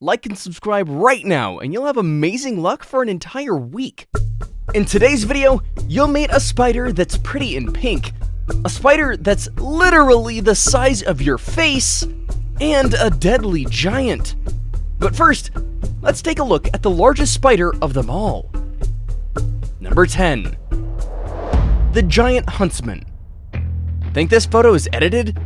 like and subscribe right now, and you'll have amazing luck for an entire week. In today's video, you'll meet a spider that's pretty in pink, a spider that's literally the size of your face, and a deadly giant. But first, let's take a look at the largest spider of them all. Number 10. The giant huntsman. Think this photo is edited?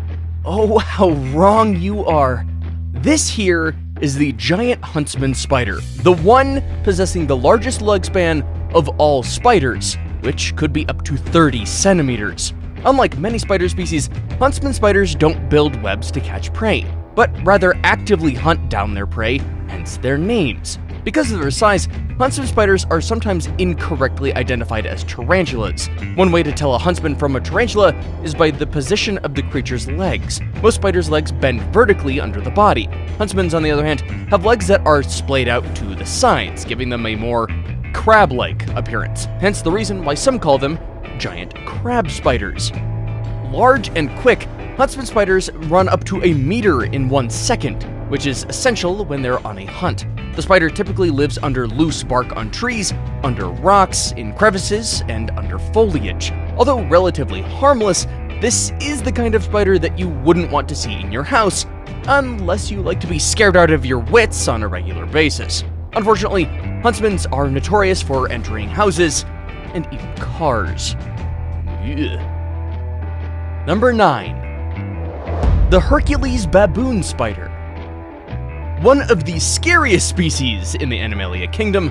Oh, how wrong you are. This here is the giant huntsman spider, the one possessing the largest leg span of all spiders, which could be up to 30 centimeters. Unlike many spider species, huntsman spiders don't build webs to catch prey, but rather actively hunt down their prey, hence their names. Because of their size, huntsman spiders are sometimes incorrectly identified as tarantulas. One way to tell a huntsman from a tarantula is by the position of the creature's legs. Most spiders' legs bend vertically under the body. Huntsmen's, on the other hand, have legs that are splayed out to the sides, giving them a more crab-like appearance, hence the reason why some call them giant crab spiders. Large and quick, huntsman spiders run up to a meter in 1 second, which is essential when they're on a hunt. The spider typically lives under loose bark on trees, under rocks, in crevices, and under foliage. Although relatively harmless, this is the kind of spider that you wouldn't want to see in your house, unless you like to be scared out of your wits on a regular basis. Unfortunately, huntsmen are notorious for entering houses and even cars. Ugh. Number 9. The Hercules baboon spider. One of the scariest species in the Animalia kingdom,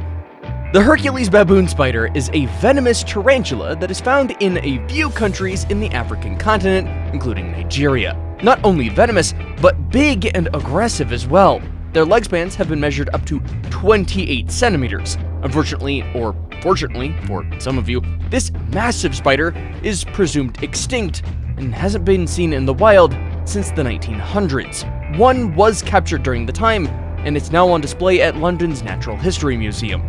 the Hercules baboon spider is a venomous tarantula that is found in a few countries in the African continent, including Nigeria. Not only venomous, but big and aggressive as well. Their leg spans have been measured up to 28 centimeters. Unfortunately, or fortunately for some of you, this massive spider is presumed extinct and hasn't been seen in the wild since the 1900s. One was captured during the time, and it's now on display at London's Natural History Museum.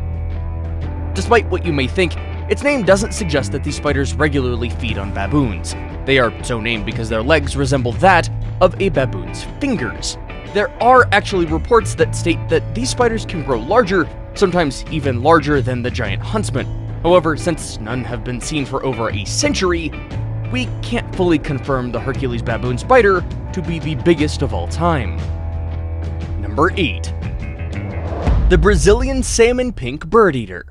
Despite what you may think, its name doesn't suggest that these spiders regularly feed on baboons. They are so named because their legs resemble that of a baboon's fingers. There are actually reports that state that these spiders can grow larger, sometimes even larger than the giant huntsman. However, since none have been seen for over a century, we can't fully confirm the Hercules baboon spider to be the biggest of all time. Number 8. The Brazilian salmon pink bird eater.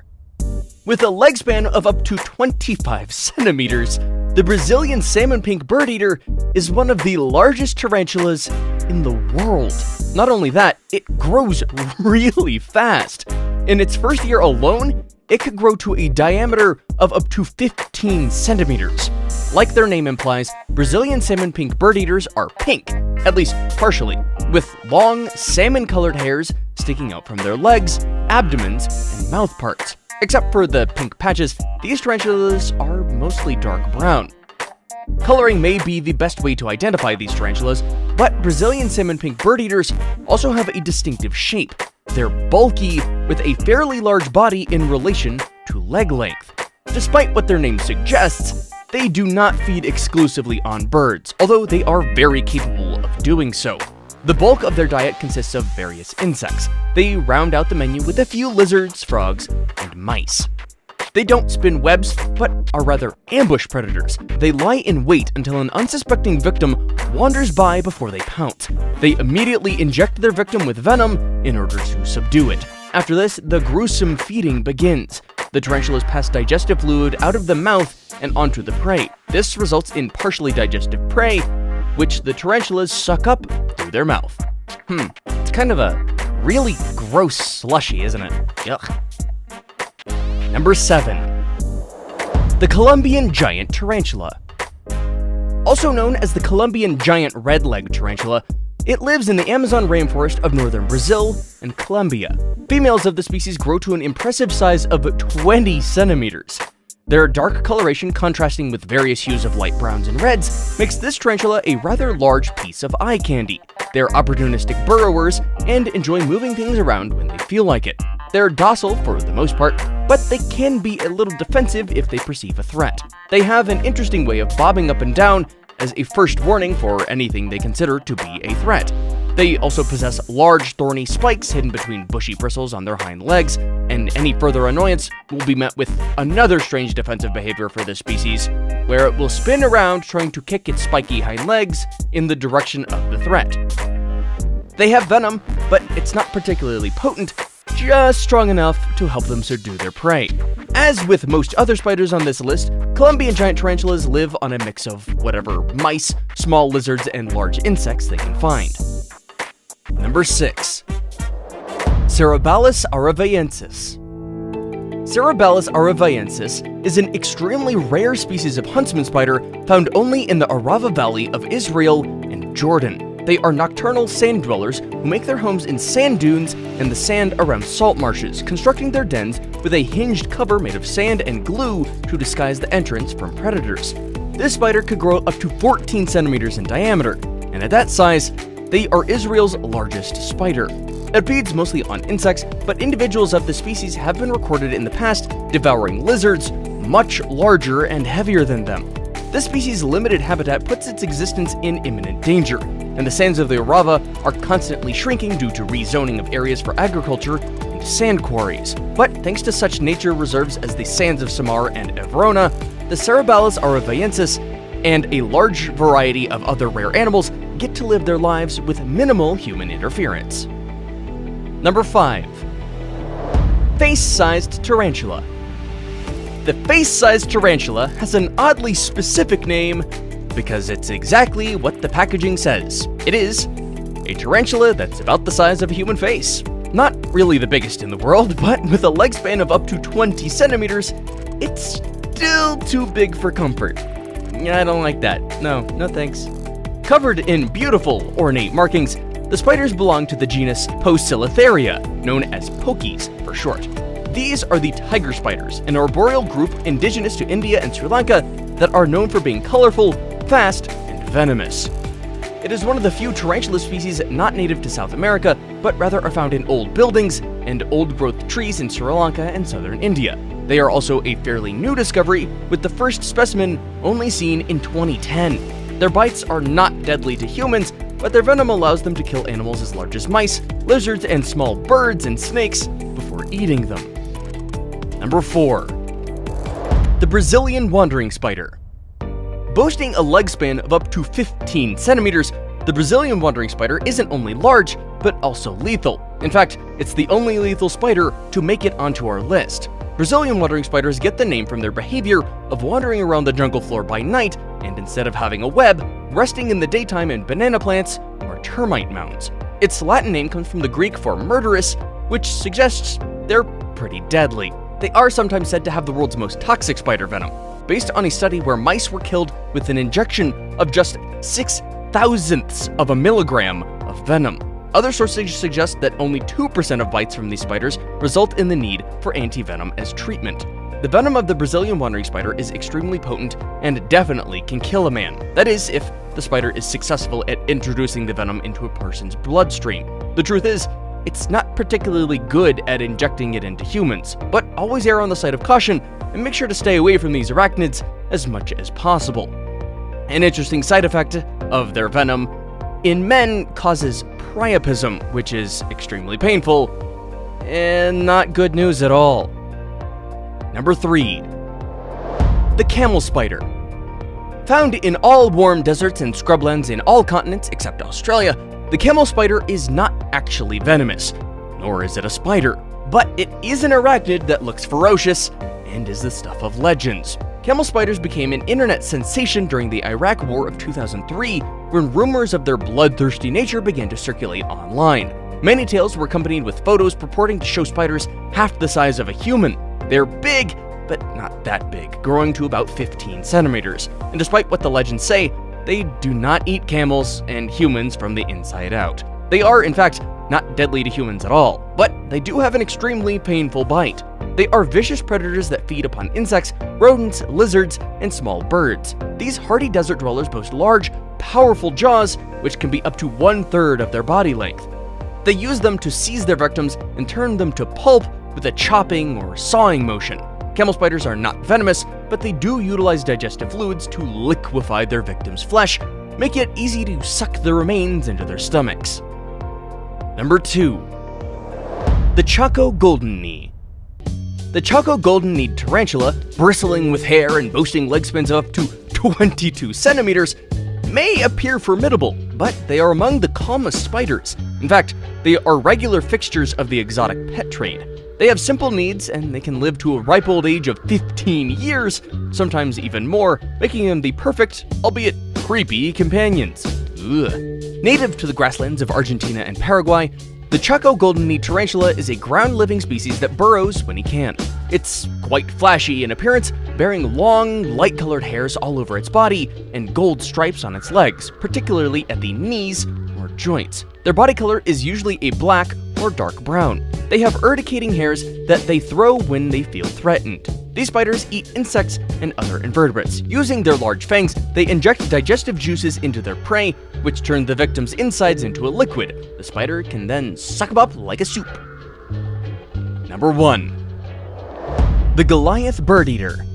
With a leg span of up to 25 centimeters, the Brazilian salmon pink bird eater is one of the largest tarantulas in the world. Not only that, it grows really fast. In its first year alone, it could grow to a diameter of up to 15 centimeters. Like their name implies, Brazilian salmon pink bird eaters are pink, at least partially, with long, salmon-colored hairs sticking out from their legs, abdomens, and mouth parts. Except for the pink patches, these tarantulas are mostly dark brown. Coloring may be the best way to identify these tarantulas, but Brazilian salmon pink bird eaters also have a distinctive shape. They're bulky, with a fairly large body in relation to leg length. Despite what their name suggests, they do not feed exclusively on birds, although they are very capable of doing so. The bulk of their diet consists of various insects. They round out the menu with a few lizards, frogs, and mice. They don't spin webs, but are rather ambush predators. They lie in wait until an unsuspecting victim wanders by before they pounce. They immediately inject their victim with venom in order to subdue it. After this, the gruesome feeding begins. The tarantulas pass digestive fluid out of the mouth and onto the prey. This results in partially digestive prey, which the tarantulas suck up through their mouth. It's kind of a really gross slushy, isn't it? Yuck. Number 7. The Colombian giant tarantula. Also known as the Colombian giant red-legged tarantula, it lives in the Amazon rainforest of northern Brazil and Colombia. Females of the species grow to an impressive size of 20 centimeters. Their dark coloration contrasting with various hues of light browns and reds makes this tarantula a rather large piece of eye candy. They're opportunistic burrowers and enjoy moving things around when they feel like it. They're docile for the most part, but they can be a little defensive if they perceive a threat. They have an interesting way of bobbing up and down as a first warning for anything they consider to be a threat. They also possess large, thorny spikes hidden between bushy bristles on their hind legs, and any further annoyance will be met with another strange defensive behavior for this species, where it will spin around trying to kick its spiky hind legs in the direction of the threat. They have venom, but it's not particularly potent, just strong enough to help them subdue their prey. As with most other spiders on this list, Colombian giant tarantulas live on a mix of whatever mice, small lizards, and large insects they can find. Number 6. Cerebellus aravaiensis. Cerebellus aravaiensis is an extremely rare species of huntsman spider found only in the Arava Valley of Israel and Jordan. They are nocturnal sand dwellers who make their homes in sand dunes and the sand around salt marshes, constructing their dens with a hinged cover made of sand and glue to disguise the entrance from predators. This spider could grow up to 14 centimeters in diameter, and at that size, they are Israel's largest spider. It feeds mostly on insects, but individuals of the species have been recorded in the past devouring lizards much larger and heavier than them. This species' limited habitat puts its existence in imminent danger, and the sands of the Arava are constantly shrinking due to rezoning of areas for agriculture and sand quarries. But thanks to such nature reserves as the sands of Samar and Evrona, the Cerebellus aravaiensis and a large variety of other rare animals get to live their lives with minimal human interference. Number 5. Face-sized tarantula. The face-sized tarantula has an oddly specific name because it's exactly what the packaging says. It is a tarantula that's about the size of a human face. Not really the biggest in the world, but with a leg span of up to 20 centimeters, it's still too big for comfort. I don't like that. No thanks. Covered in beautiful, ornate markings, the spiders belong to the genus Poecilotheria, known as pokies for short. These are the tiger spiders, an arboreal group indigenous to India and Sri Lanka that are known for being colorful, fast, and venomous. It is one of the few tarantula species not native to South America, but rather are found in old buildings and old-growth trees in Sri Lanka and southern India. They are also a fairly new discovery, with the first specimen only seen in 2010. Their bites are not deadly to humans, but their venom allows them to kill animals as large as mice, lizards, and small birds and snakes before eating them. Number 4. The Brazilian wandering spider. Boasting a leg span of up to 15 centimeters, the Brazilian wandering spider isn't only large, but also lethal. In fact, it's the only lethal spider to make it onto our list. Brazilian wandering spiders get the name from their behavior of wandering around the jungle floor by night, and instead of having a web, resting in the daytime in banana plants or termite mounds. Its Latin name comes from the Greek for murderous, which suggests they're pretty deadly. They are sometimes said to have the world's most toxic spider venom, based on a study where mice were killed with an injection of just 6/1000ths of a milligram of venom. Other sources suggest that only 2% of bites from these spiders result in the need for antivenom as treatment. The venom of the Brazilian wandering spider is extremely potent and definitely can kill a man. That is, if the spider is successful at introducing the venom into a person's bloodstream. The truth is, it's not particularly good at injecting it into humans, but always err on the side of caution and make sure to stay away from these arachnids as much as possible. An interesting side effect of their venom in men causes priapism, which is extremely painful and not good news at all. Number 3. The camel spider. Found in all warm deserts and scrublands in all continents except Australia, the camel spider is not actually venomous, nor is it a spider, but it is an arachnid that looks ferocious and is the stuff of legends. Camel spiders became an internet sensation during the Iraq War of 2003, when rumors of their bloodthirsty nature began to circulate online. Many tales were accompanied with photos purporting to show spiders half the size of a human. They're big, but not that big, growing to about 15 centimeters. And despite what the legends say, they do not eat camels and humans from the inside out. They are, in fact, not deadly to humans at all, but they do have an extremely painful bite. They are vicious predators that feed upon insects, rodents, lizards, and small birds. These hardy desert dwellers boast large, powerful jaws, which can be up to 1/3 of their body length. They use them to seize their victims and turn them to pulp with a chopping or sawing motion. Camel spiders are not venomous, but they do utilize digestive fluids to liquefy their victims' flesh, making it easy to suck the remains into their stomachs. Number 2. The Choco golden knee. The Choco golden kneed tarantula, bristling with hair and boasting leg spans of up to 22 centimeters, may appear formidable, but they are among the calmest spiders. In fact, they are regular fixtures of the exotic pet trade. They have simple needs, and they can live to a ripe old age of 15 years, sometimes even more, making them the perfect, albeit creepy, companions. Ugh. Native to the grasslands of Argentina and Paraguay, the Choco golden-kneed tarantula is a ground-living species that burrows when he can. It's quite flashy in appearance, bearing long, light-colored hairs all over its body and gold stripes on its legs, particularly at the knees or joints. Their body color is usually a black or dark brown. They have urticating hairs that they throw when they feel threatened. These spiders eat insects and other invertebrates. Using their large fangs, they inject digestive juices into their prey, which turn the victim's insides into a liquid. The spider can then suck them up like a soup. Number 1. The Goliath bird eater.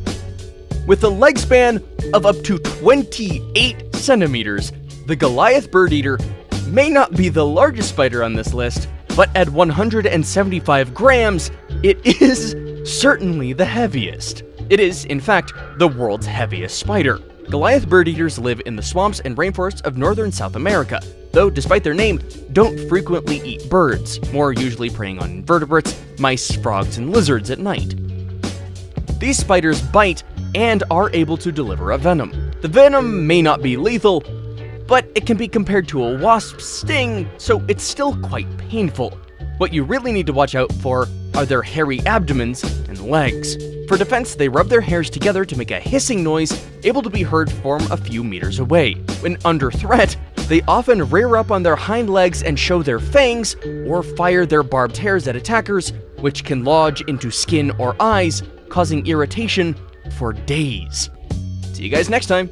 With a leg span of up to 28 centimeters, the Goliath bird eater may not be the largest spider on this list, but at 175 grams, it is certainly the heaviest. It is, in fact, the world's heaviest spider. Goliath bird eaters live in the swamps and rainforests of northern South America, though despite their name, don't frequently eat birds, more usually preying on invertebrates, mice, frogs, and lizards at night. These spiders bite and are able to deliver a venom. The venom may not be lethal, but it can be compared to a wasp's sting, so it's still quite painful. What you really need to watch out for are their hairy abdomens and legs. For defense, they rub their hairs together to make a hissing noise, able to be heard from a few meters away. When under threat, they often rear up on their hind legs and show their fangs, or fire their barbed hairs at attackers, which can lodge into skin or eyes, causing irritation for days. See you guys next time.